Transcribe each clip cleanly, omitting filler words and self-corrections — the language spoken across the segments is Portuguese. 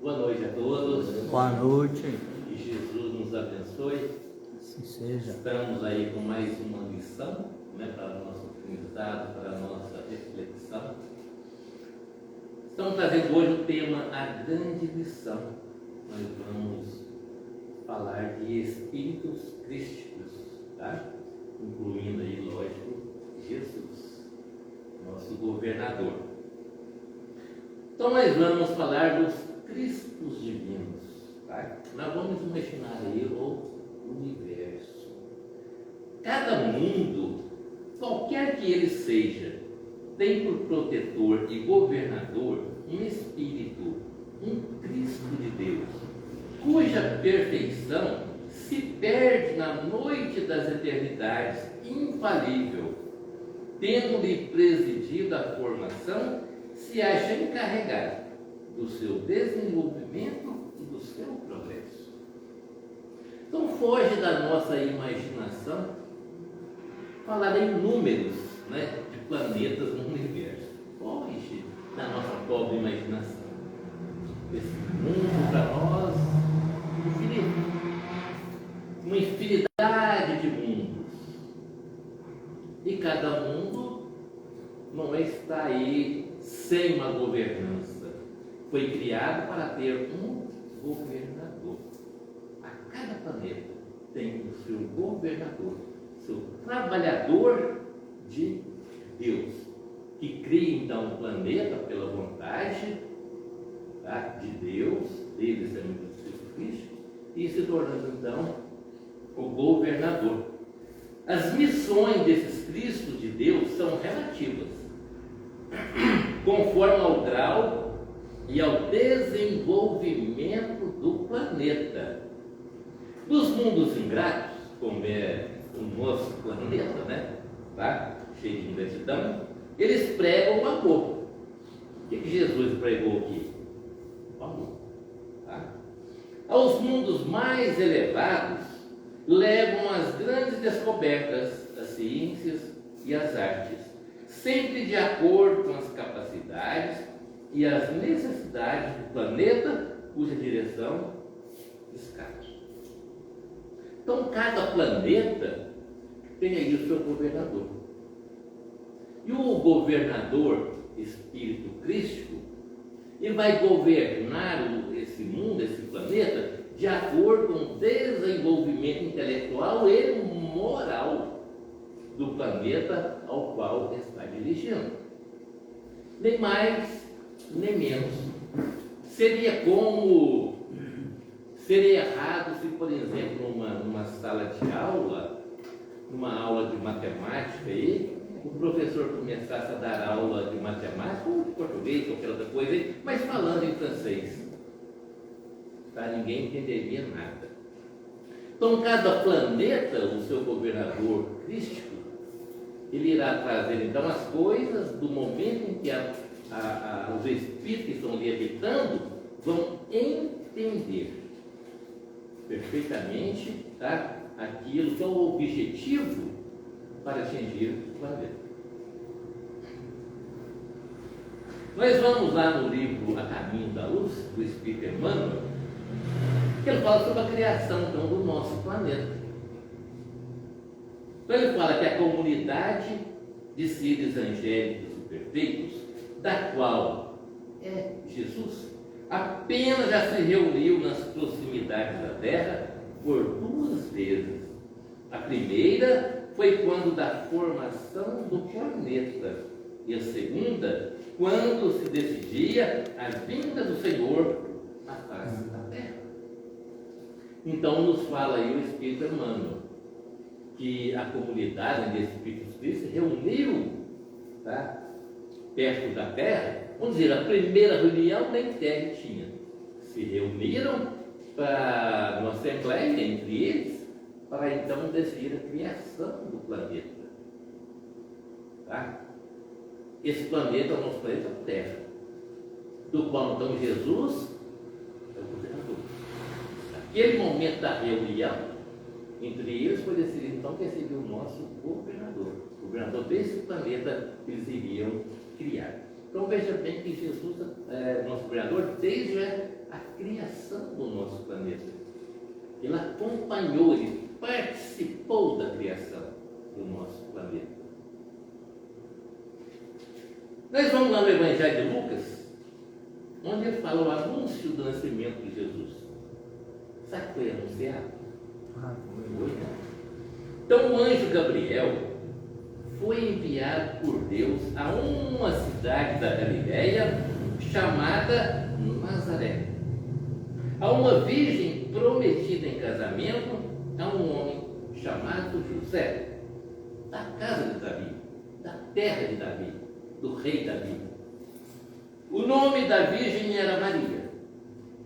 Boa noite a todos. Boa noite. Que Jesus nos abençoe. Assim seja. Estamos aí com mais uma lição, para o nosso aprendizado, para a nossa reflexão. Estamos trazendo hoje o tema A Grande Lição. Nós vamos falar de espíritos crísticos, tá? Incluindo aí, lógico, Jesus, nosso governador. Então nós vamos falar dos Cristos divinos, tá? Nós vamos imaginar aí o universo. Cada mundo, qualquer que ele seja, tem por protetor e governador um Espírito, um Cristo de Deus, cuja perfeição se perde na noite das eternidades, infalível, tendo-lhe presidido a formação, se acha encarregado do seu desenvolvimento e do seu progresso. Então foge da nossa imaginação falar em números, de planetas no universo. Foge da nossa pobre imaginação. Esse mundo para nós, uma infinidade de mundos. E cada mundo não está aí sem uma governança. Foi criado para ter um governador. A cada planeta tem o seu governador, seu trabalhador de Deus, que cria então o planeta pela vontade de Deus, dele sendo Jesus Cristo, e se tornando então o governador. As missões desses Cristos de Deus são relativas, conforme ao grau e ao desenvolvimento do planeta. Dos mundos ingratos, como é o nosso planeta, cheio de ingratidão, eles pregam o amor. O que Jesus pregou aqui? O amor. Aos mundos mais elevados, levam as grandes descobertas, as ciências e as artes, sempre de acordo com as capacidades e as necessidades do planeta, cuja direção escapa. Então, cada planeta tem aí o seu governador. E o governador espírito crístico, ele vai governar esse mundo, esse planeta, de acordo com o desenvolvimento intelectual e moral do planeta ao qual está dirigindo. Nem mais, nem menos. Seria errado se, por exemplo, numa sala de aula, numa aula de matemática aí, o professor começasse a dar aula de matemática, ou de português, qualquer outra coisa aí, mas falando em francês. Ninguém entenderia nada. Então, cada planeta, o seu governador crístico, ele irá trazer então as coisas do momento em que os espíritos que estão ali habitando vão entender perfeitamente aquilo que é o objetivo para atingir o planeta. Nós vamos lá no livro A Caminho da Luz, do Espírito Emmanuel, que ele fala sobre a criação então, do nosso planeta. Então ele fala que a comunidade de seres angélicos e perfeitos, da qual é Jesus, apenas já se reuniu nas proximidades da Terra por 2 vezes. A primeira foi quando da formação do planeta, e a segunda, quando se decidia a vinda do Senhor à face da Terra. Então nos fala aí o Espírito Emmanuel, que a comunidade de Espíritos Cristos se reuniu perto da Terra. Vamos dizer, a primeira reunião nem terra tinha. Se reuniram numa assembleia entre eles, para então decidir a criação do planeta. Esse planeta é o nosso planeta Terra, do qual então Jesus é o governador. Naquele momento da reunião entre eles foi decidido então que seria o nosso governador desse planeta que eles iriam criar. Então veja bem que Jesus é nosso governador desde a a criação do nosso planeta. Ele acompanhou, ele participou da criação do nosso planeta. Nós vamos lá no Evangelho de Lucas, onde ele fala o anúncio do nascimento de Jesus. Sabe o que foi anunciado? Foi, né? Então o anjo Gabriel foi enviado por Deus a uma cidade da Galiléia chamada Nazaré, a uma virgem prometida em casamento a um homem chamado José, da casa de Davi, da terra de Davi, do rei Davi. O nome da virgem era Maria.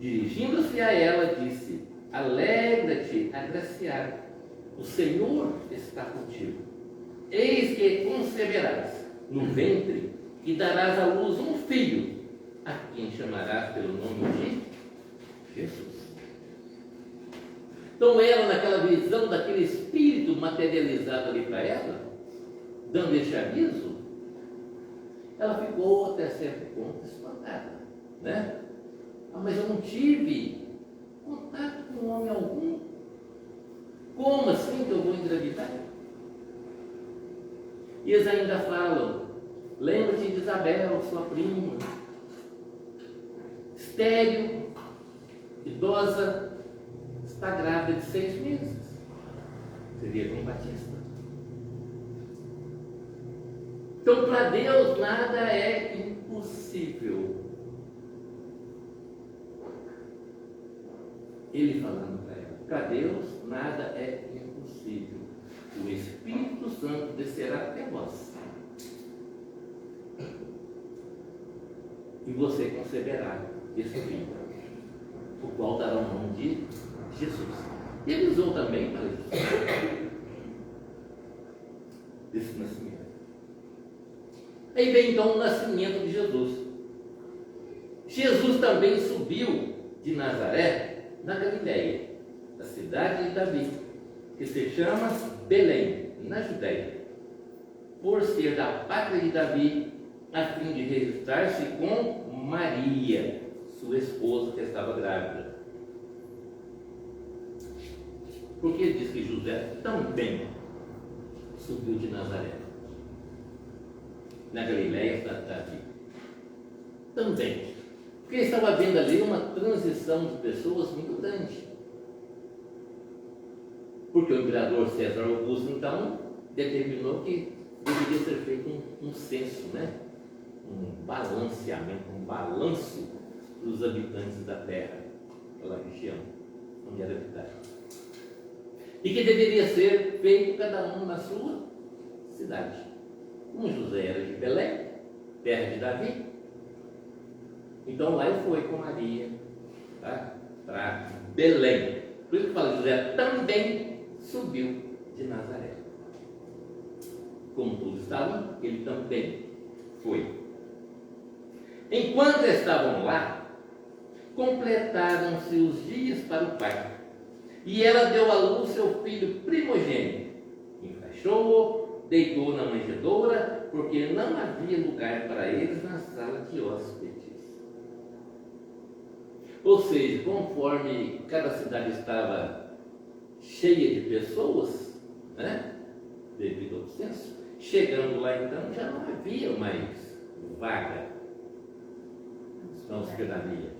Dirigindo-se a ela, disse: Alegra-te, agraciada, o Senhor está contigo. Eis que conceberás no ventre e darás à luz um filho, a quem chamarás pelo nome de Jesus. Então ela, naquela visão daquele espírito materializado ali para ela, dando este aviso, ela ficou até certo ponto espantada, né? Mas eu não tive contato com homem algum. Como assim que eu vou engravidar? E eles ainda falam: lembra-te de Isabel, sua prima, estéril, idosa, está grávida de 6 meses. Seria João Batista. Então, para Deus, nada é impossível. Ele falando para ela: para Deus, nada é impossível. O Espírito Santo descerá até vós, e você conceberá esse filho, o qual dará o nome de Jesus. E ele usou também para Jesus desse nascimento. Aí vem então o nascimento de Jesus. Jesus também subiu de Nazaré, na Galiléia, da cidade de Davi, que se chama Belém, na Judéia, por ser da pátria de Davi, a fim de registrar-se com Maria, sua esposa, que estava grávida. Porque ele diz que José também subiu de Nazaré, na Galiléia da Davi. Também. Porque estava havendo ali uma transição de pessoas muito grande. Porque o imperador César Augusto, então, determinou que deveria ser feito um censo, né? Um balanceamento, um balanço dos habitantes da terra, aquela região onde era habitado. E que deveria ser feito cada um na sua cidade. Como José era de Belém, terra de Davi, então lá ele foi com Maria, tá? Para Belém. Por isso que fala: José também subiu de Nazaré. Como todos estavam, ele também foi. Enquanto estavam lá, completaram-se os dias para o parto, e ela deu à luz seu filho primogênito, enfaixou-o, deitou na manjedoura, porque não havia lugar para eles na sala de hóspedes. Ou seja, conforme cada cidade estava cheia de pessoas, né, devido ao censo, chegando lá então já não havia mais vaga na hospedaria,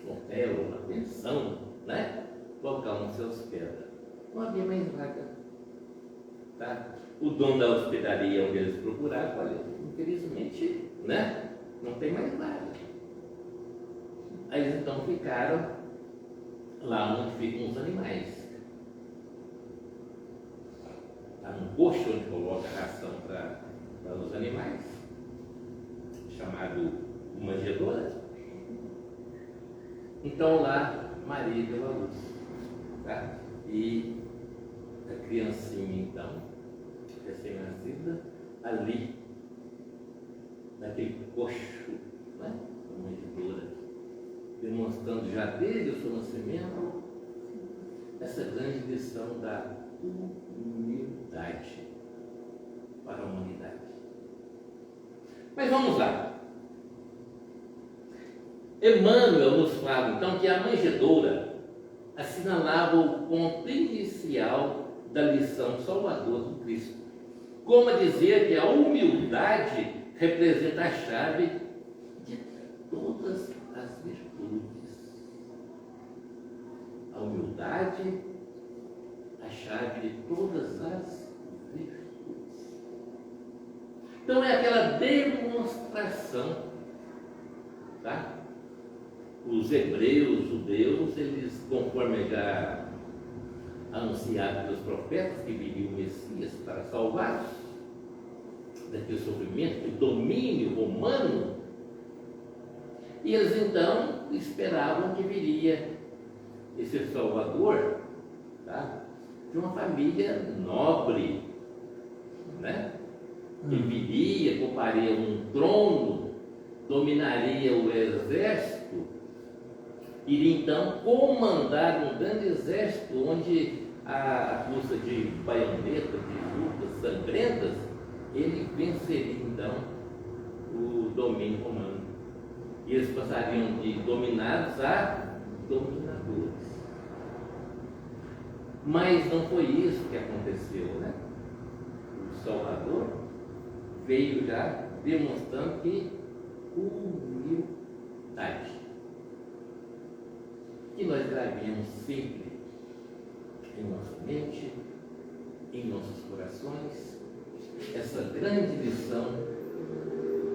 hotel, uma pensão, né, local onde se hospeda. Não havia mais vaga, tá? O dono da hospedaria, onde eles procuraram, olha, infelizmente, né, não tem mais vaga. Aí eles então ficaram lá onde ficam os animais. Há um coxo onde coloca a ração para os animais, chamado manjedoura. Então lá Maria deu a luz, tá? E a criancinha então, recém-nascida, ali, naquele coxo, né? A manjedoura, demonstrando já desde o seu nascimento essa grande lição da humildade para a humanidade. Mas vamos lá. Emmanuel nos fala então que a manjedoura assinalava o ponto inicial da lição salvadora do Cristo, como a dizer que a humildade representa a chave de todas as virtudes. A humildade, a chave de todas as virtudes. Então é aquela demonstração, tá? Os hebreus, judeus, eles, conforme já anunciado pelos profetas, que viria o Messias para salvá-los daquele sofrimento, do domínio romano, e eles então esperavam que viria esse Salvador, tá? De uma família nobre, né? Que viria, ocuparia um trono, dominaria o exército, iria então comandar um grande exército onde a custa de baioneta, de lutas sangrentas, ele venceria então o domínio romano. E eles passariam de dominados a dominadores. Mas não foi isso que aconteceu, né? O Salvador veio já demonstrando que humildade. Que nós gravemos sempre em nossa mente, em nossos corações, essa grande lição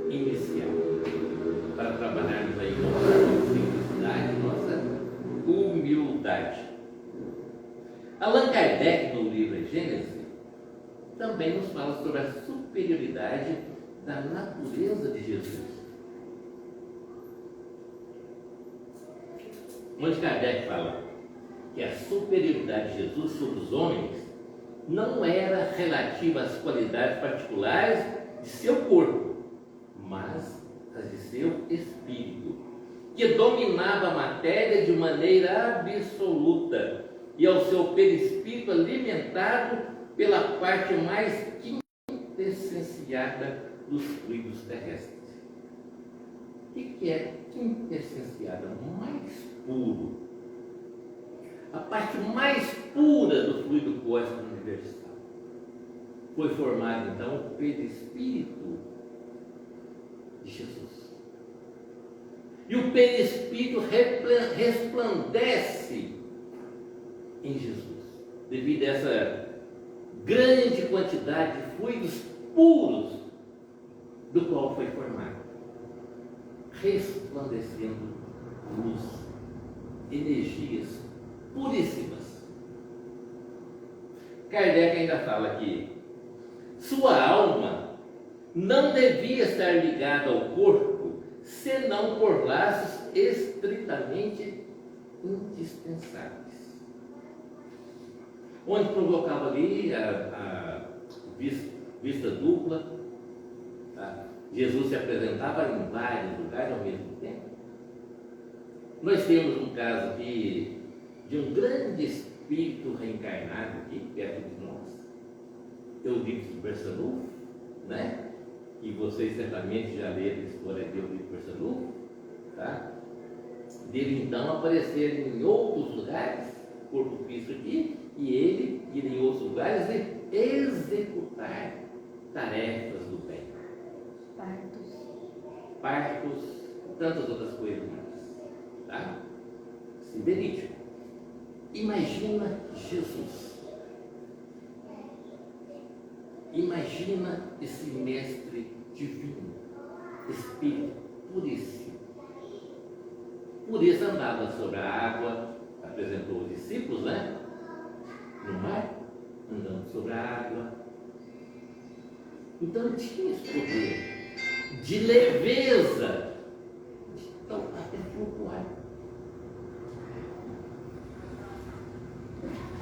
inicial, para trabalharmos aí nossa simplicidade, nossa humildade. Allan Kardec, no livro Gênesis, também nos fala sobre a superioridade da natureza de Jesus. Onde Kardec fala que a superioridade de Jesus sobre os homens não era relativa às qualidades particulares de seu corpo, mas às de seu espírito, que dominava a matéria de maneira absoluta, e ao seu perispírito alimentado pela parte mais quintessenciada dos fluidos terrestres. O que é quintessenciada? Mais puro. A parte mais pura do fluido cósmico universal. Foi formado então o perispírito de Jesus. E o perispírito resplandece em Jesus, devido a essa grande quantidade de fluidos puros do qual foi formado, resplandecendo luz, energias puríssimas. Kardec ainda fala que sua alma não devia estar ligada ao corpo, senão por laços estritamente indispensáveis. Onde provocava ali a vista dupla, tá? Jesus se apresentava em vários lugares ao mesmo tempo. Nós temos um caso aqui de um grande espírito reencarnado aqui perto de nós, Eudício Barçanufo, né? E vocês certamente já leram a história de Eudício Barçanufo, tá? Dele então aparecer em outros lugares, corpo físico aqui, e ele ir em outros lugares e executar tarefas do bem. Partos, tantas outras coisas mais, tá? Sim, verídico. Imagina Jesus. Imagina esse mestre divino, Espírito puríssimo. Por isso andava sobre a água, apresentou os discípulos, né? No mar, andando sobre a água. Então ele tinha esse poder de leveza, de até flutuar.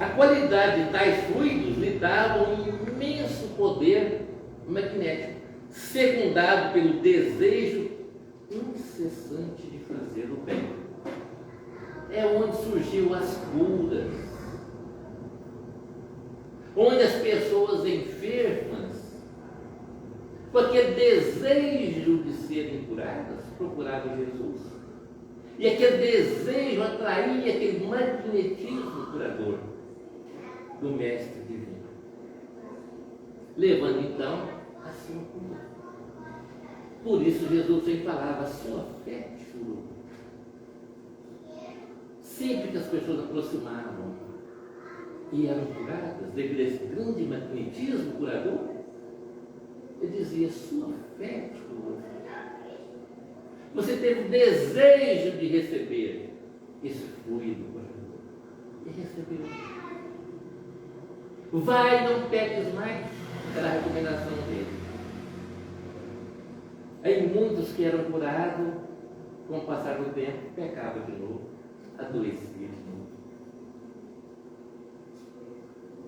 A qualidade de tais fluidos lhe dava um imenso poder magnético, secundado pelo desejo incessante de fazer o bem. É onde surgiu as curas, onde as pessoas enfermas, com aquele desejo de serem curadas, procuravam Jesus. E aquele desejo atraía aquele magnetismo curador do Mestre Divino, levando então a sua cura. Por isso Jesus sempre falava: a sua fé te curou. Sempre que as pessoas aproximavam e eram curadas devido a esse grande magnetismo curador, ele dizia: sua fé te curou. Você teve o desejo de receber esse fluido curador e recebeu. Vai, não peques mais. Era a recomendação dele. Aí muitos que eram curados, com o passar do tempo, pecavam de novo, adoeciam de novo.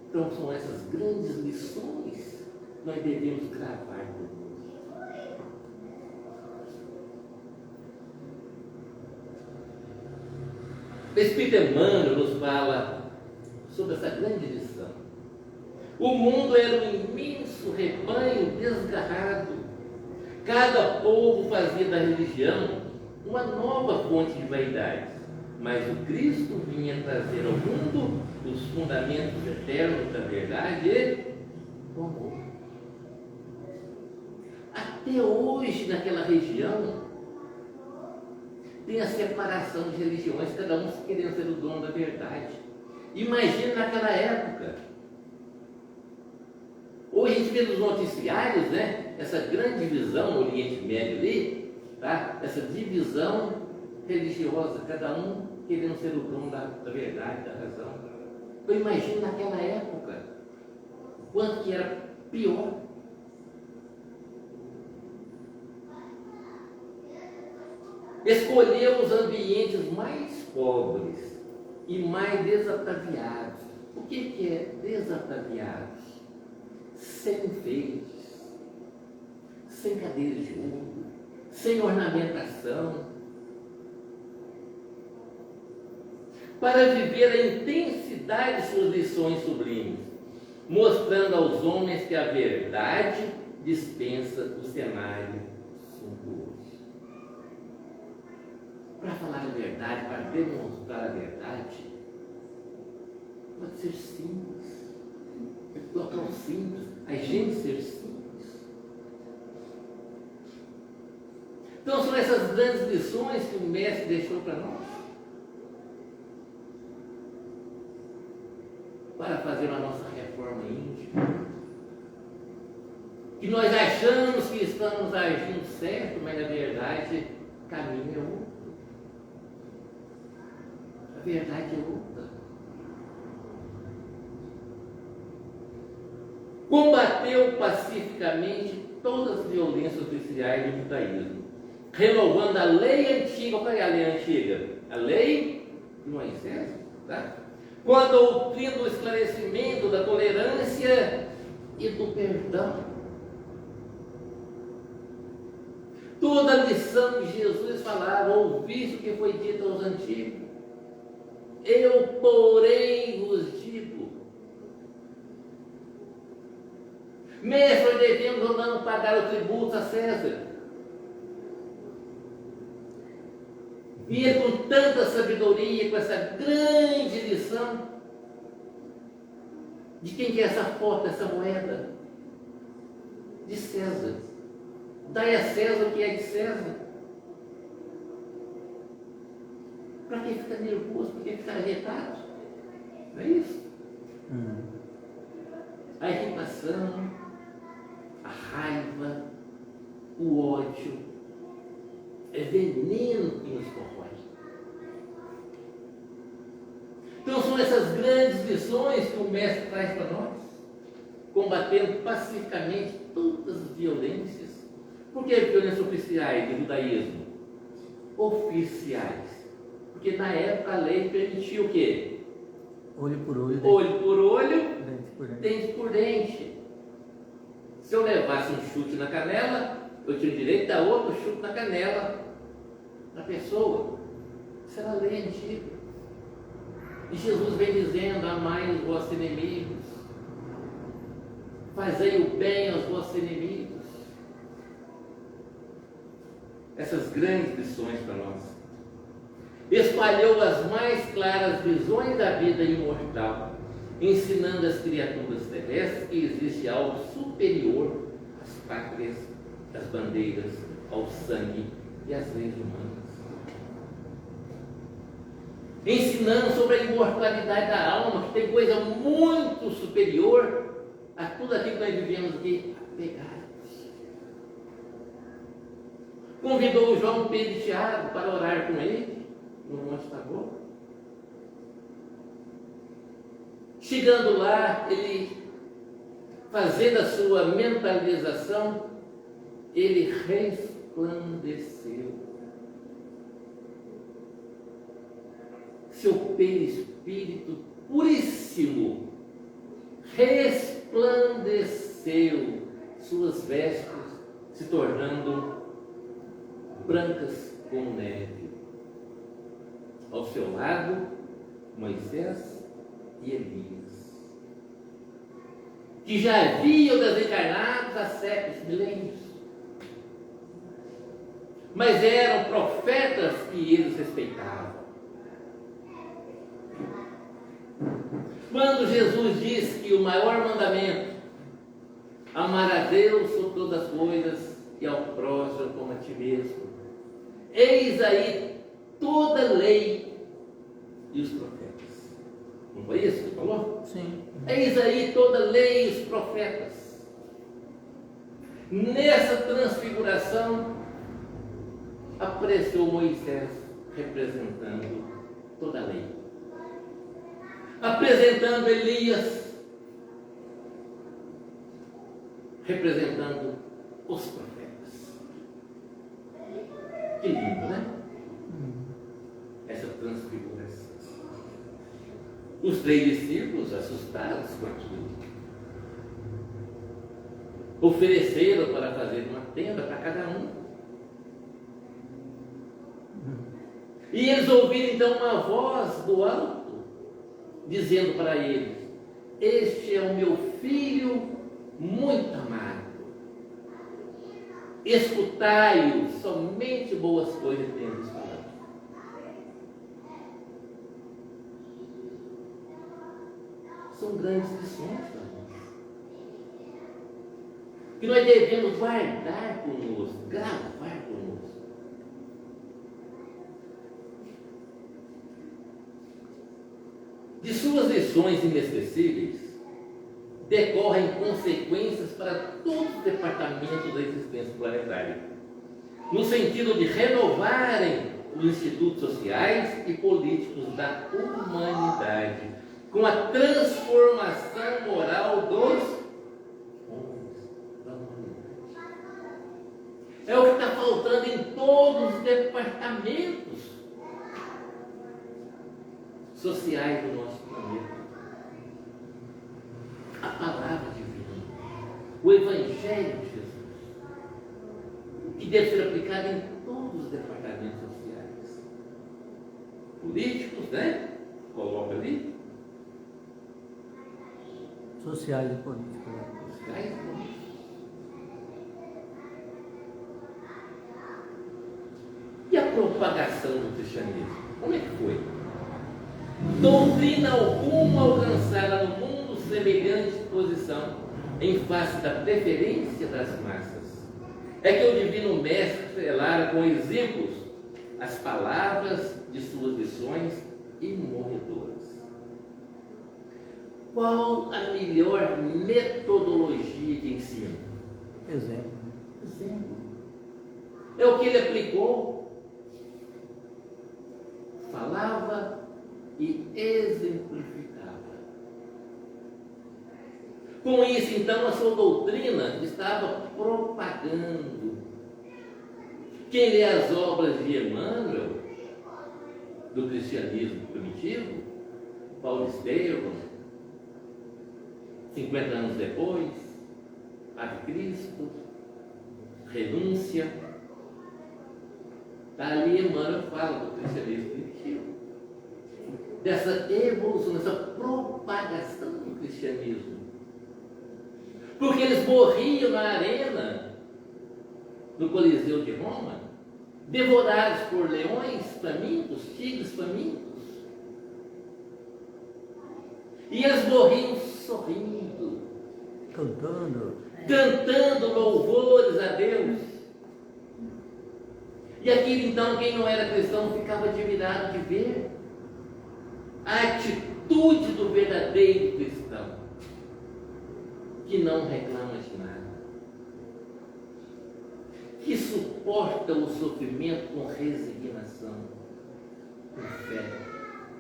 Então são essas grandes lições que nós devemos gravar por nós. O Espírito Emmanuel nos fala sobre essa grande lição. O mundo era um imenso rebanho desgarrado. Cada povo fazia da religião uma nova fonte de vaidade. Mas o Cristo vinha trazer ao mundo os fundamentos eternos da verdade e do amor. Até hoje, naquela região, tem a separação de religiões, cada um querendo ser o dono da verdade. Imagina naquela época. Hoje a gente vê nos noticiários, né, essa grande divisão no Oriente Médio ali, tá? Essa divisão religiosa, cada um querendo ser o dono da verdade, da razão. Eu imagino naquela época o quanto que era pior. Escolheu os ambientes mais pobres e mais desataviados. O que é desataviados? Sem enfeites, sem cadeiras de ouro, sem ornamentação, para viver a intensidade de suas lições sublimes, mostrando aos homens que a verdade dispensa o cenário suntuoso. Para falar a verdade, para demonstrar a verdade, pode ser simples. Tão simples, a gente ser simples. Então são essas grandes lições que o Mestre deixou para nós, para fazer a nossa reforma íntima. Que nós achamos que estamos agindo certo, mas na verdade o caminho é outro. A verdade é outra. Combateu pacificamente todas as violências oficiais do judaísmo, renovando a lei antiga. Qual é a lei antiga? A lei de Moisés, tá? Com a doutrina do esclarecimento, da tolerância e do perdão. Toda a lição que Jesus falava: ouviste o que foi dito aos antigos, eu, porém, vos digo. Mestre, devemos ou não pagar o tributo a César? E ele, com tanta sabedoria, com essa grande lição, de quem que é essa foto, essa moeda? De César. Dai a César o que é de César. Para quem fica nervoso, para quem fica arretado? Não é isso? A irritação, a raiva, o ódio, é veneno que nos corrói. Então são essas grandes lições que o Mestre traz para nós, combatendo pacificamente todas as violências. Por que violências oficiais do judaísmo? Oficiais. Porque na época a lei permitia o quê? Olho por olho, Olho por olho, dente por dente. dente por dente. Se eu levasse um chute na canela, eu tinha o direito de dar outro chute na canela da pessoa. Isso era a lei antiga. E Jesus vem dizendo: amai os vossos inimigos, fazei o bem aos vossos inimigos. Essas grandes lições para nós. espalhou as mais claras visões da vida imortal, ensinando às criaturas terrestres que existe algo superior às pátrias, às bandeiras, ao sangue e às leis humanas. Ensinando sobre a imortalidade da alma, que tem coisa muito superior a tudo aquilo que nós vivemos aqui apegados. Convidou João, Pedro e Tiago para orar com ele no Monte Tabor. Chegando lá, ele, fazendo a sua mentalização, ele resplandeceu. Seu perispírito puríssimo resplandeceu, suas vestes se tornando brancas como neve. Ao seu lado, Moisés e Elias, que já haviam desencarnados há séculos, milênios, mas eram profetas que eles respeitavam. Quando Jesus disse que o maior mandamento, amar a Deus sobre todas as coisas e ao próximo como a ti mesmo, eis aí toda a lei e os profetas. Não foi isso que ele falou? Sim. Eis aí toda a lei e os profetas. Nessa transfiguração apareceu Moisés representando toda a lei, apresentando Elias representando os profetas. Que lindo, né? Essa transfiguração. Os 3 discípulos, assustados com aquilo, ofereceram para fazer uma tenda para cada um. E eles ouviram então uma voz do alto, dizendo para eles: este é o meu filho muito amado, escutai-o, somente boas coisas temos falado. São grandes lições para nós, que nós devemos guardar conosco, gravar conosco. De suas lições inesquecíveis decorrem consequências para todos os departamentos da existência planetária, no sentido de renovarem os institutos sociais e políticos da humanidade, com a transformação moral dos homens, da humanidade. É o que está faltando em todos os departamentos sociais do nosso planeta. A palavra divina, o Evangelho de Jesus, que deve ser aplicado em todos os departamentos sociais. Políticos, né? Coloca ali. Sociais e políticos. Sociais e políticos. E a propagação do cristianismo? Como é que foi? Doutrina alguma alcançara no mundo semelhante posição em face da preferência das massas. É que o Divino Mestre selara com exemplos as palavras de suas lições imorredoras. Qual a melhor metodologia de ensino? Exemplo. Exemplo. É o que ele aplicou. Falava e exemplificava. Com isso, então, a sua doutrina estava propagando. Quem lê as obras de Emmanuel, do cristianismo primitivo, Paulo Estevam, 50 anos depois, a Cristo, renúncia, está ali Emmanuel fala do cristianismo primitivo, dessa evolução, dessa propagação do cristianismo. Porque eles morriam na arena do Coliseu de Roma, devorados por leões famintos, tigres famintos. E eles morriam sorrindo, cantando louvores a Deus. E aquilo então, quem não era cristão ficava admirado de ver a atitude do verdadeiro cristão, que não reclama de nada, que suporta o sofrimento com resignação, com fé,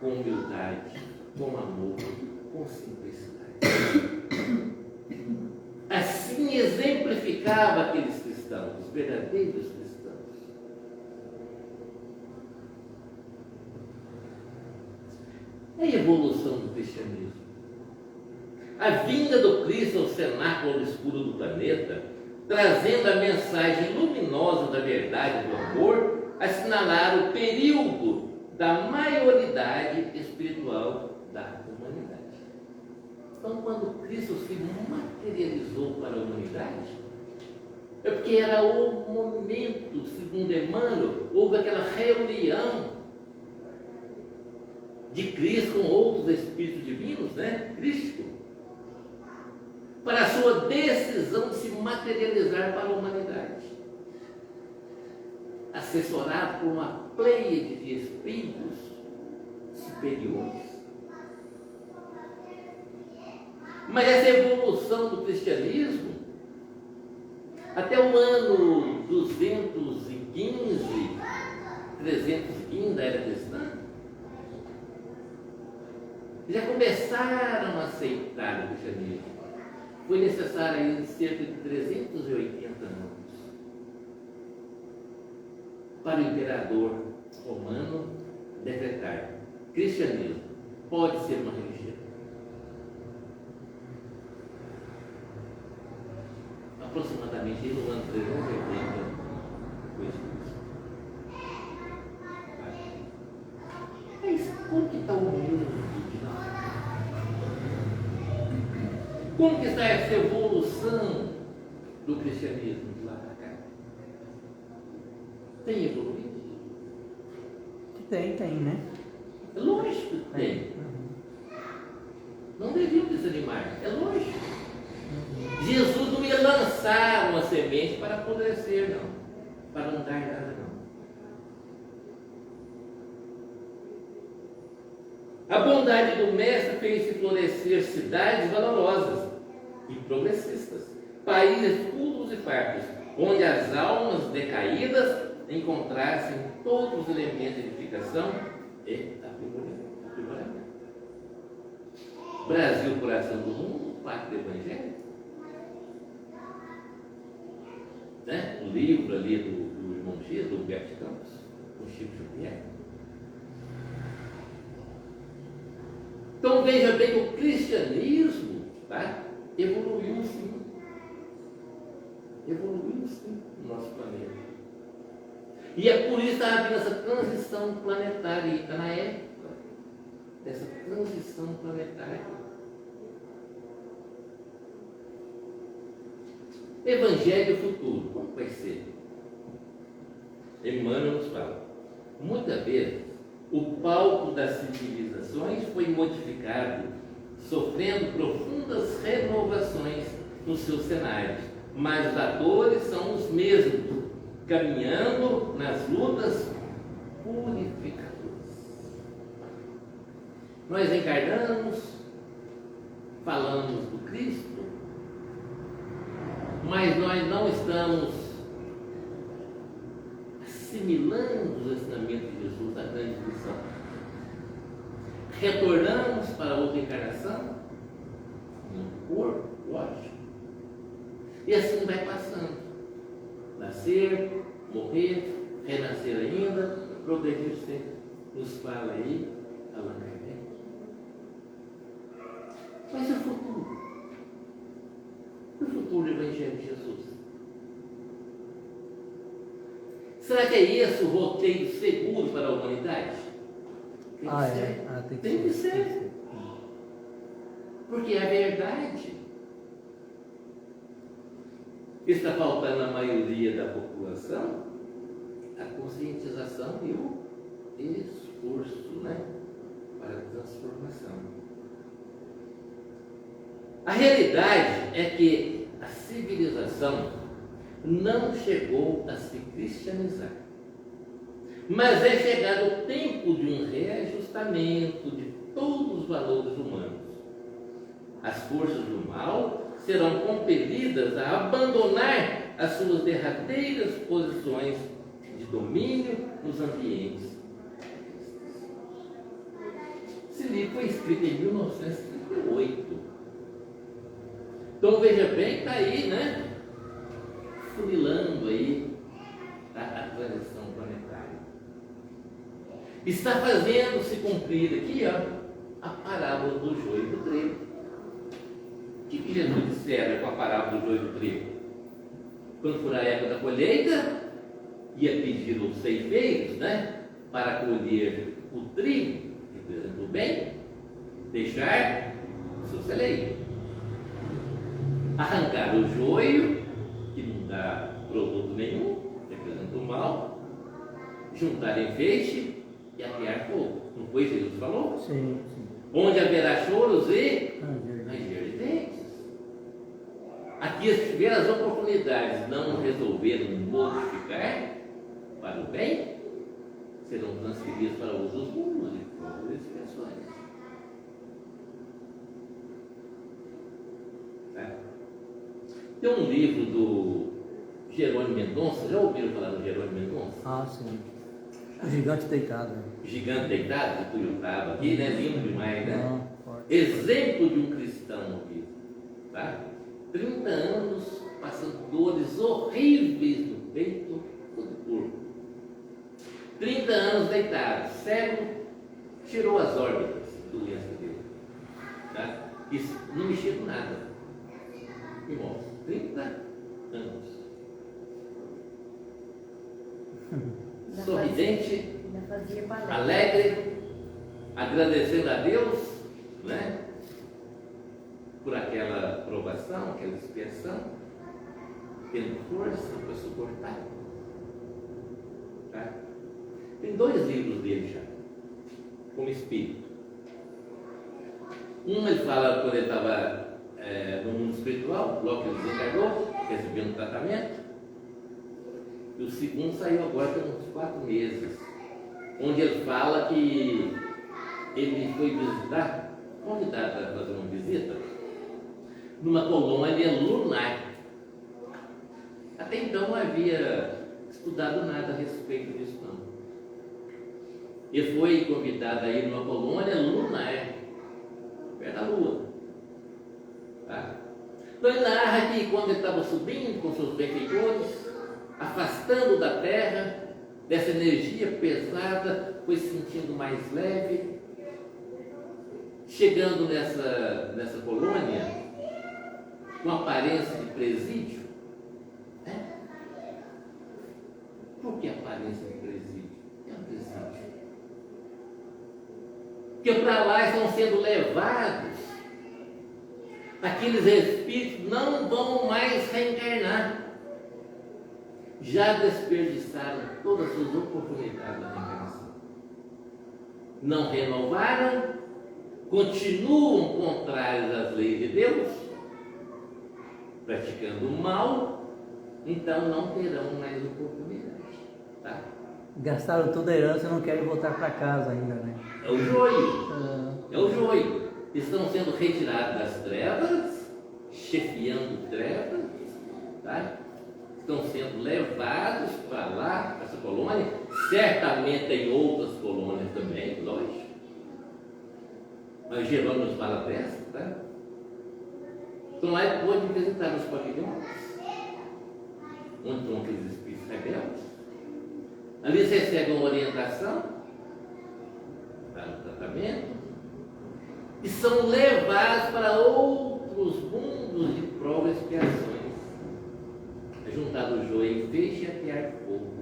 com humildade, com amor, com simplicidade. Assim exemplificava aqueles cristãos, os verdadeiros cristãos. É a evolução do cristianismo. A vinda do Cristo ao cenáculo escuro do planeta, trazendo a mensagem luminosa da verdade e do amor, assinalar o período da maioridade espiritual da humanidade. Então, quando Cristo se materializou para a humanidade, é porque era o momento, segundo Emmanuel, houve aquela reunião de Cristo com outros espíritos divinos, crístico, para a sua decisão de se materializar para a humanidade, assessorado por uma pleiade de espíritos superiores. Mas essa evolução do cristianismo, até o ano 315 da era cristã, já começaram a aceitar o cristianismo. Foi necessário aí cerca de 380 anos para o imperador romano decretar: cristianismo pode ser uma religião. Aproximadamente no ano 380 foi isso. Mas como que está o mundo? Como que está essa evolução do cristianismo de lá para cá? Tem evoluído? Tem, né? É lógico que tem. Não deviam desanimar, é lógico. Jesus não ia lançar uma semente para apodrecer, não. Para não dar nada, não. A bondade do Mestre fez-se florescer cidades valorosas e progressistas, países cultos e fartos, onde as almas decaídas encontrassem todos os elementos de edificação e aprimoramento. Brasil, coração do mundo, pátria do Evangelho. O livro ali do irmão G, do Humberto Campos, do Chico Xavier. Então veja bem que o cristianismo evoluiu sim. Evoluiu sim no nosso planeta. E é por isso que está havendo essa transição planetária, e está na época dessa transição planetária. Evangelho futuro, como vai ser? Emmanuel nos fala: muitas vezes o palco das civilizações foi modificado, sofrendo profundas renovações nos seus cenários, mas os atores são os mesmos, caminhando nas lutas purificadoras. Nós encarnamos, falamos do Cristo, mas nós não estamos assimilando os ensinamentos de Jesus, a grande lição. Retornamos para outra encarnação, no corpo, lógico. E assim vai passando. Nascer, morrer, renascer ainda, progredir-se. Nos fala aí Allan Kardec. Mas e o futuro? E o futuro do Evangelho de Jesus? Será que é esse o roteiro seguro para a humanidade? Tem que ser. Porque é a verdade. Está faltando a maioria da população a conscientização e o esforço, né, para a transformação. A realidade é que a civilização não chegou a se cristianizar, mas é chegado o tempo de um reajustamento de todos os valores humanos. As forças do mal serão compelidas a abandonar as suas derradeiras posições de domínio nos ambientes. Esse livro foi escrito em 1938. Então veja bem, está aí, né? Funilando aí a transição planetária. Está fazendo se cumprir aqui, ó, a parábola do joio e do trigo. O que Jesus dissera com a parábola do joio e do trigo? Quando for a época da colheita, ia pedir aos ceifeiros, né, para colher o trigo, representa o bem, deixar o seu celeiro. Arrancar o joio, que não dá produto nenhum, representa o mal, juntar enfeite e atear fogo. Não foi isso que Jesus falou? Sim, sim. Onde haverá choros e ranger de dentes. Aqui, se tiver as oportunidades não resolveram modificar para o bem, serão transferidas para outros mundos e para outras expressões. Tem um livro do Jerônimo Mendonça, já ouviram falar do Jerônimo Mendonça? Ah, sim. O gigante deitado. Gigante Deitado, que tu estava aqui, né? Lindo demais, né? Ah, forte. Exemplo de um cristão aqui, tá? 30 anos passando dores horríveis no peito ou no corpo. 30 anos deitado, cego, tirou as órbitas do doença dele, tá? Isso não mexia com nada. Irmãos, 30 anos. Sorridente, alegre, agradecendo a Deus, né, por aquela provação, aquela expiação, tendo força para suportar. Tá? Tem 2 livros dele já, como espírito. Um ele fala quando ele estava no mundo espiritual, logo que ele desencarnou, recebendo tratamento. E o segundo saiu agora tem uns 4 meses, onde ele fala que ele foi visitar, convidado para fazer uma visita, numa colônia lunar. Até então não havia estudado nada a respeito disso não. Ele foi convidado a ir numa colônia lunar, perto da Lua. Tá? Então ele narra que quando ele estava subindo com seus benfeitores, afastando da terra, dessa energia pesada, foi se sentindo mais leve, chegando nessa colônia, com aparência de presídio. Né? Por que aparência de presídio? É um presídio. Porque para lá estão sendo levados, aqueles espíritos não vão mais reencarnar. Já desperdiçaram todas as suas oportunidades da reencarnação. Não renovaram, continuam contrários às leis de Deus, praticando o mal, então não terão mais oportunidade. Tá? Gastaram toda a herança e não querem voltar para casa ainda, né? É o joio. É o joio. Estão sendo retirados das trevas, chefiando trevas, tá? Estão sendo levados para lá, para essa colônia, certamente tem outras colônias também, lógico. Mas Jerônimo nos fala dessa, tá? Então lá ele pode visitar os pavilhões, onde estão aqueles espíritos rebeldes. Ali eles recebem uma orientação para o tratamento e são levados para outros mundos de provas e expiações. É juntar o joio em feixe e atear fogo.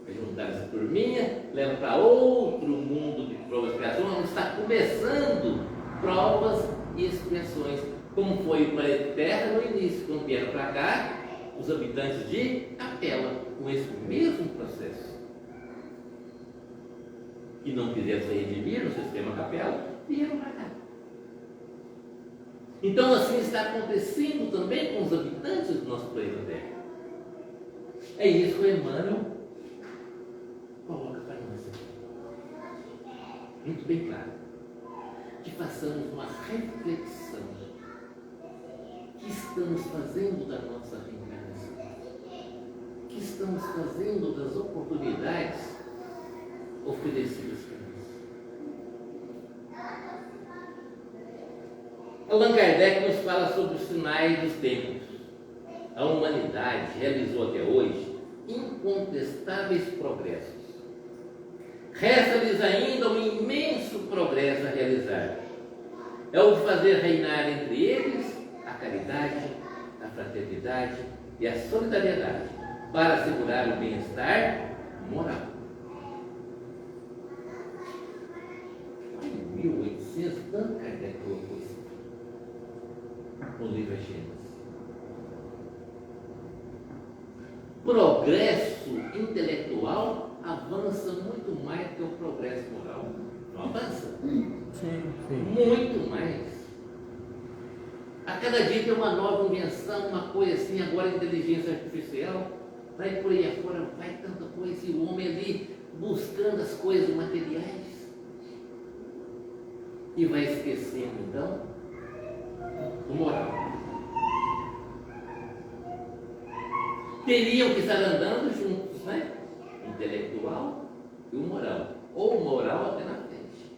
É juntar essa turminha, leva para outro mundo de provas e expiações, onde está começando provas e expiações, como foi o planeta Terra no início. Quando vieram para cá, os habitantes de Capela com esse mesmo processo. E não quiseram se redimir no sistema Capela, vieram para cá. Então assim está acontecendo também com os habitantes do nosso planeta Terra. É isso que o Emmanuel coloca para nós aqui. Muito bem claro. Que façamos uma reflexão. O que estamos fazendo da nossa reencarnação? O que estamos fazendo das oportunidades oferecidas para nós? Allan Kardec nos fala sobre os sinais dos tempos. A humanidade realizou até hoje incontestáveis progressos. Resta-lhes ainda um imenso progresso a realizar. É o de fazer reinar entre eles a caridade, a fraternidade e a solidariedade para assegurar o bem-estar moral. Em 1800, tanto Kardec colocou isso no livro Gênesis. Progresso intelectual avança muito mais que o progresso moral. Não avança? Sim. Muito mais. A cada dia tem uma nova invenção, uma coisa assim, agora a inteligência artificial, vai por aí afora, vai tanta coisa, e o homem ali buscando as coisas materiais. E vai esquecendo então o moral. Teriam que estar andando juntos, né? O intelectual e o moral. Ou o moral até na frente.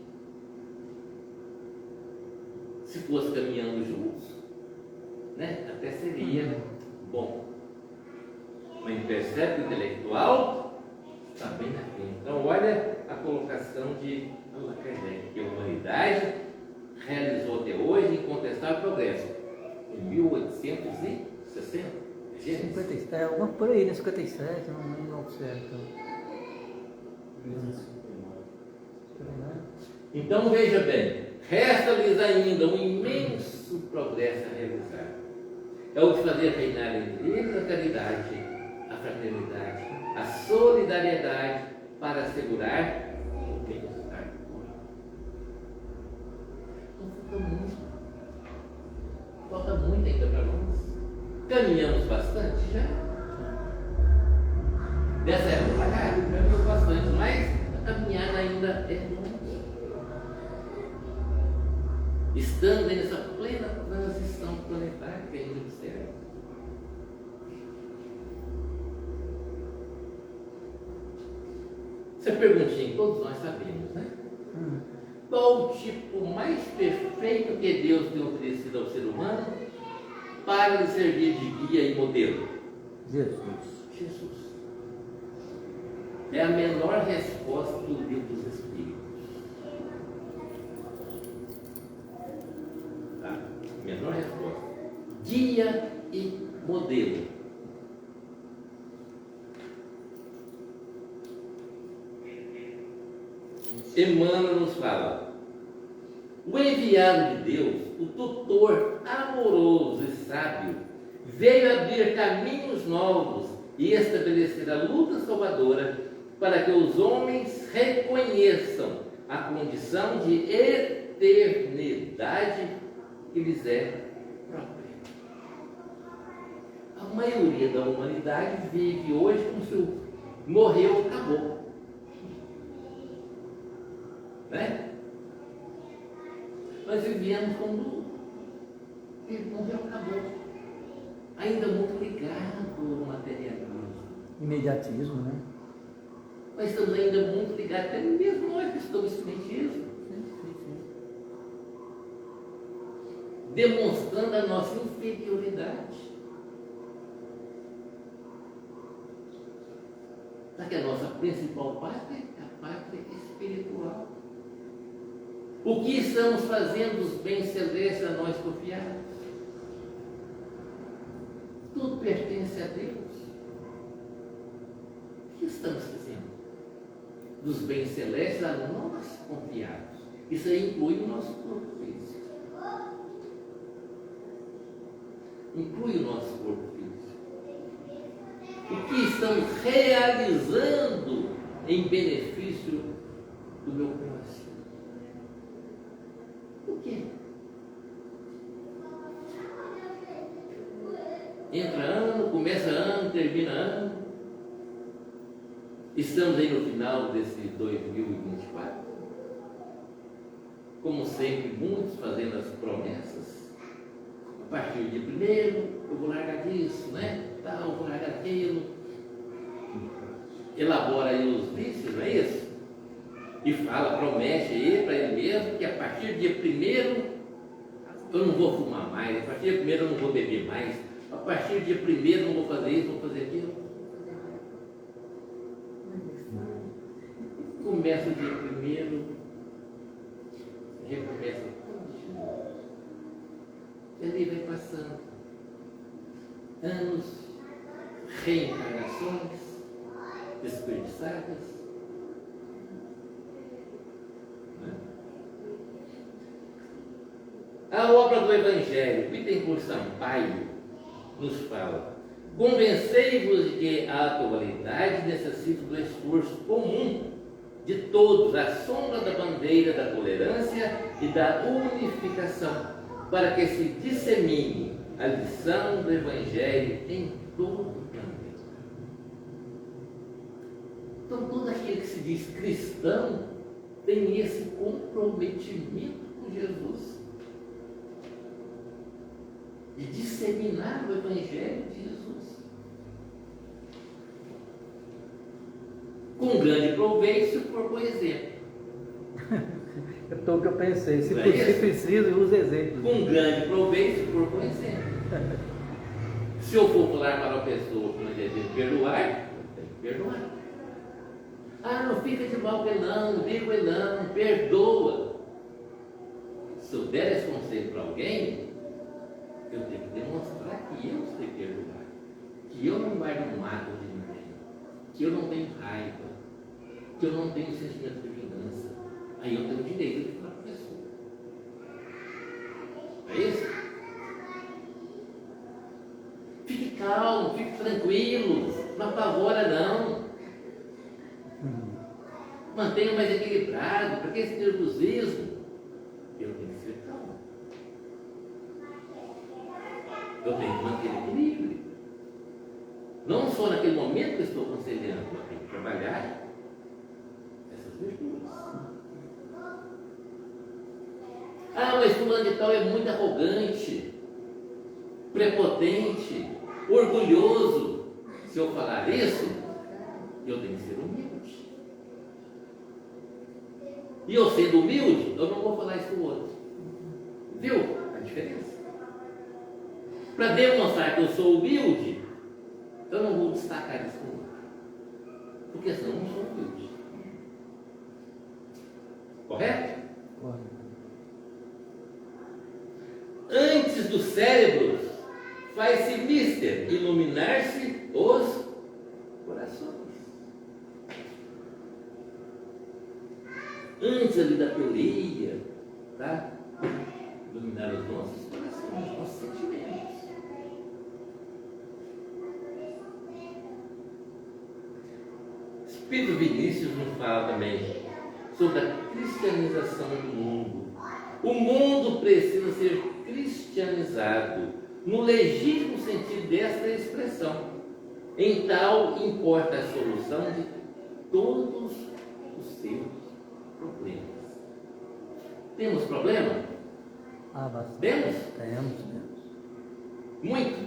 Se fosse caminhando juntos, né? Até seria bom. Mas percebe que o intelectual está bem na frente. Então olha a colocação de Allan Kardec, que a humanidade realizou até hoje incontestável progresso. Em 1860. 57, alguma por aí, né? 57, não lembro ao certo. Então veja bem, resta-lhes ainda um imenso progresso a realizar. É o de fazer reinar entre eles a caridade, a fraternidade, a solidariedade para assegurar o bem-estar moral. Então falta muito ainda para nós. Caminhamos bastante já. Dessa época para cá, caminhamos bastante, mas a caminhada ainda é longa. Estamos nessa plena transição planetária que ainda observa. Essa perguntinha que todos nós sabemos, né? Qual o tipo mais perfeito que Deus tem oferecido ao ser humano para lhe servir de guia e modelo? Jesus. É a menor resposta do livro dos Espíritos. Tá? Menor resposta. Guia e modelo. Emmanuel nos fala: o enviado de Deus, o tutor amoroso e sábio, veio abrir caminhos novos e estabelecer a luta salvadora para que os homens reconheçam a condição de eternidade que lhes é própria. A maioria da humanidade vive hoje como se morreu, acabou. Né? Nós vivíamos como morreu, acabou. Ainda muito ligado ao materialismo. Imediatismo, né? Nós estamos ainda muito ligados, até mesmo nós que estamos espiritismo. Demonstrando a nossa inferioridade. Sabe que a nossa principal pátria é a pátria espiritual. O que estamos fazendo dos bens celestes a nós confiados? Tudo pertence a Deus. O que estamos fazendo dos bens celestes a nós confiados? Isso aí inclui o nosso corpo físico. Inclui o nosso corpo físico. estão realizando em benefício do meu próximo? O quê? Entra ano, começa ano, termina ano. Estamos aí no final desse 2024. Como sempre, muitos fazendo as promessas. A partir de primeiro, eu vou largar disso, né? Tal, eu vou largar aquilo. Elabora aí os vícios, não é isso? E fala, promete aí para ele mesmo que a partir de primeiro eu não vou fumar mais, a partir de primeiro eu não vou beber mais, a partir de primeiro eu não vou fazer isso, não vou fazer aquilo. Começa o dia primeiro, recomeça tudo de novo. E ali vai passando anos, reencarnações desperdiçadas. A obra do Evangelho, Bittencourt Sampaio, nos fala: convencei-vos de que a atualidade necessita do esforço comum de todos, à sombra da bandeira da tolerância e da unificação, para que se dissemine a lição do Evangelho em todo o planeta. Então, todo aquele que se diz cristão tem esse comprometimento com Jesus, de disseminar o Evangelho de Jesus. Com grande proveito, se for bom exemplo. É o que eu pensei. Se Não é precisa, use exemplos. Com grande proveito, se for bom exemplo. Se eu for falar para uma pessoa que não deve perdoar, eu tenho que perdoar. Ah, não fica de mal com ele não briga com ele não, perdoa. Se eu der esse conselho para alguém, eu tenho que demonstrar que eu sei perdoar, que eu não guardo mágoa de ninguém, que eu não tenho raiva, que eu não tenho sentimento de vingança. Aí eu tenho o direito de falar para a pessoa. É isso? Fique calmo, fique tranquilo, não apavora não. Mantenha mais equilibrado, para que esse nervosismo? Eu tenho que ser calmo. Eu tenho que manter equilíbrio. Não só naquele momento que eu estou aconselhando, eu tenho que trabalhar essas virtudes. Ah, mas fulano de tal é muito arrogante, prepotente, orgulhoso. Se eu falar isso, eu tenho que ser humilde. E eu sendo humilde, eu não vou falar isso para o outro. Viu a diferença? Para demonstrar que eu sou humilde, eu não vou destacar isso para o outro. Porque senão eu não sou humilde. Correto? Correto. Antes dos cérebros, faz-se mister, iluminar-se os corações. Antes ali da teoria, tá? Iluminar os nossos corações, os nossos sentimentos. Espírito Vinícius nos fala também sobre a cristianização do mundo. O mundo precisa ser cristianizado, no legítimo sentido desta expressão. Em tal importa a solução de todos os seus problemas. Temos problema? Bastante. Temos? Temos. Muito?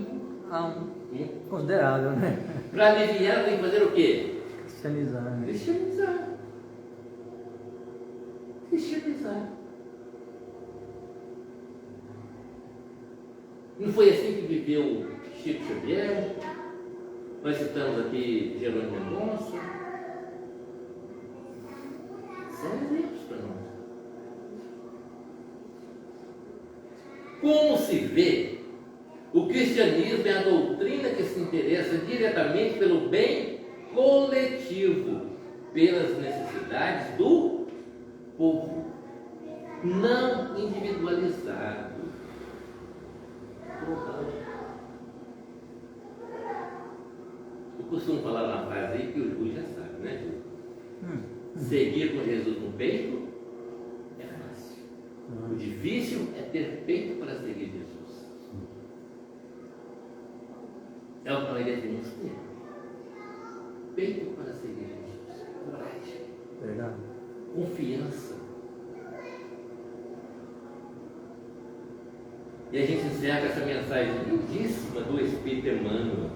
Muito considerável, né? Para aliviar tem que fazer o quê? Cristianizar, né? Cristianizar. Cristianizar. Não foi assim que viveu Chico Xavier? Nós citamos aqui Jerônimo Mendonça. São exemplos para nós. Como se vê, o cristianismo é a doutrina que se interessa diretamente pelo bem coletivo, pelas necessidades do povo, não individualizado. O costumo falar uma frase aí que o Ju já sabe, né, Ju? Seguir com Jesus no peito é fácil. O difícil é ter peito para seguir Jesus. É o que nós devemos ter. Peito para seguir Jesus. Coragem. Verdade. Confiança. E a gente encerra com essa mensagem lindíssima do Espírito Emmanuel.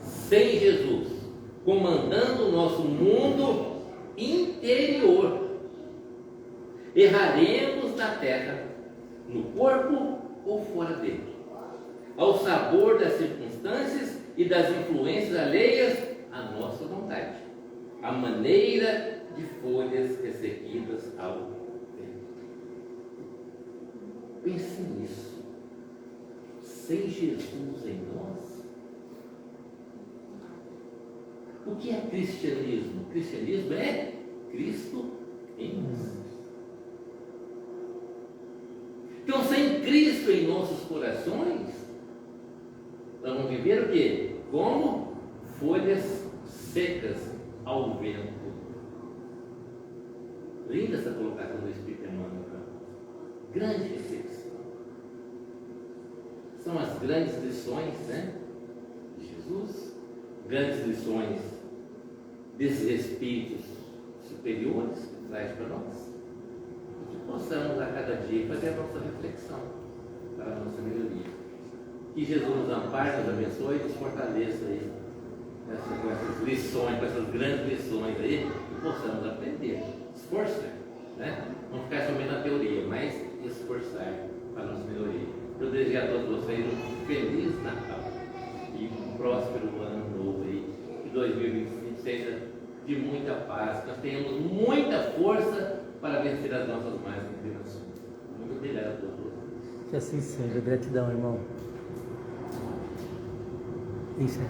Sem Jesus comandando o nosso mundo interior, erraremos na terra, no corpo ou fora dele, ao sabor das circunstâncias e das influências alheias à nossa vontade, à maneira de folhas ressequidas ao vento. Pense nisso. Sem Jesus em nós, o que é cristianismo? Cristianismo é Cristo em nós. Então, sem Cristo em nossos corações, nós vamos viver o quê? Como folhas secas ao vento. Linda essa colocação do Espírito Emmanuel. Grande reflexão. São as grandes lições, né, de Jesus, grandes lições desses espíritos superiores que traz para nós, que possamos a cada dia fazer a nossa reflexão para a nossa melhoria. Que Jesus nos ampare, nos abençoe e nos fortaleça aí com essas lições, com essas grandes lições aí, que possamos aprender, esforçar, né? Não ficar somente na teoria, mas esforçar para a nossa melhoria. Eu desejo a todos vocês um feliz Natal e um próspero ano novo aí, que 2025 seja de muita paz, que nós tenhamos muita força para vencer as nossas mais inclinações. Muito obrigado a todos vocês. Que assim seja. Gratidão, irmão. Encerra.